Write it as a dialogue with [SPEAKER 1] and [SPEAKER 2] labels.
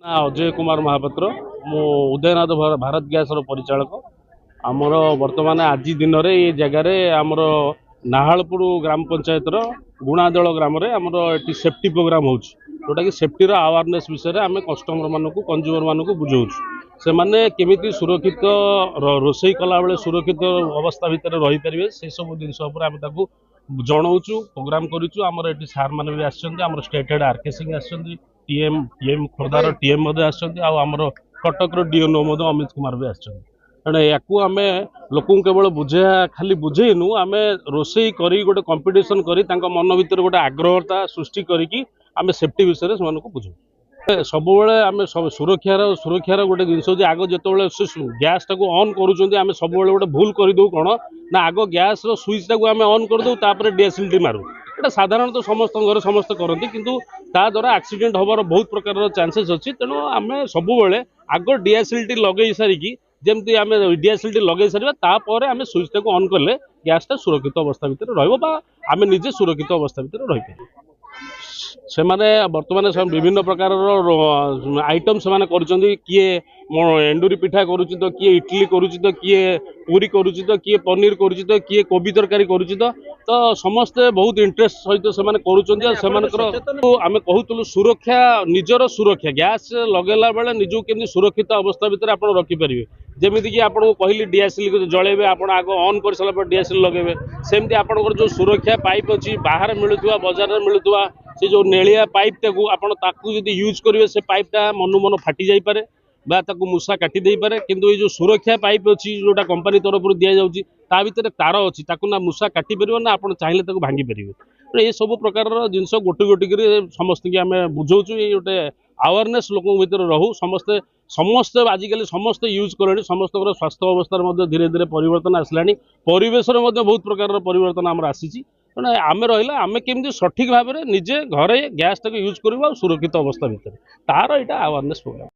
[SPEAKER 1] अजय कुमार महापात्र मु उदयनाथ भारत गैस परिचालक आमर बर्तमान आज दिन में ये जगार आमर नाहालपुर ग्राम पंचायत गुणादल ग्राम आमर ये सेफ्टी प्रोग्राम हो जोटा कि सेफ्टी अवेयरनेस विषय आम कस्टमर मानक कंज्यूमर मानक बुझाऊ से मैंने केमी सुरक्षित रोषे कला बेले सुरक्षित अवस्था भितर रही पारे से सब जिन आम जनाऊँ प्रोग्राम करूँ ये सार मैंने भी आम state head RK Singh TM खोर्धार टीएम आमर कटक डीएनओ अमित कुमार भी आम लोक केवल बुझे खाली बुझेनु आम रोषे कर गोटे कंपिटिशन कर मन भर गोटे आग्रहता सृष्टि करके आम सेफ्टी विषय से बुझे सब आम सुरक्षार गोटे जिन आग जो गैस टाक ऑन करूँ सब गोटे भूल करदे कौन ना आग गैस स्विच टाक आम ऑन करदे डीएसएलटी मारू ये साधारणतः समस्त घर समस्त करती किंतु ता द्वारा एक्सीडेंट हबार बहुत प्रकार चांसेस अच्छी तेणु आम सब आग डीएसएलटी लगे सारिकी जमती आम डीएसएलटी लगे सारे आम स्विच टाक ऑन कले गैसटा सुरक्षित अवस्था भितर रमें निजे सुरक्षित अवस्था भितर रही से माने वर्तमान विभिन्न प्रकार आइटम से किए एंडुरी पिठा करुच्ची तो किए इडली करुच्ची तो किए पूरी करुच्ची तो किए पनीर करुच्ची तो किए कोबी तरकारी करुच्ची तो समस्ते बहुत इंटरेस्ट सहित से आम कहूँ सुरक्षा निजर सुरक्षा गैस लगेला बेले निजू केमती सुरक्षित अवस्था भितर आप रखिपारे जमीक कि आपको कहली डीएसएल जलेबे आप आग ऑन कर सारा डीएसएल लगे सेमती आपंकर जो सुरक्षा पाइप अच्छी बाहर मिलूवा बजार में मिलूवा से जो नेलिया पाइप टाकू आपड़ी यूज करेंगे से पाइपटा मनु मन फाटी जापे मूसा काटी दे पारे किंतु ये जो सुरक्षा पाइप अच्छी जोटा कंपनी तरफ दि जाऊँगी ता भर तार अच्छी ना मूसा काटी पार ना आप चाहिए भांगी पारे ये सब प्रकार जिनस गोटी गोटिक समस्त की आम बुझाऊँ ये गोटे अवेयरनेस लोक भर रहू समस्ते समस्ते आजिकल समस्ते यूज कले समस्त स्वास्थ्य अवस्था धीरे धीरे परिवर्तन आसला परिवेश बहुत प्रकार परिवर्तन आम आसी तेना आम रहा आम केमी सठिक भाव में निजे घरे गैस टाक यूज करवा सुरक्षित अवस्था भितर तार यहाँ अवेयरनेस प्रोग्राम।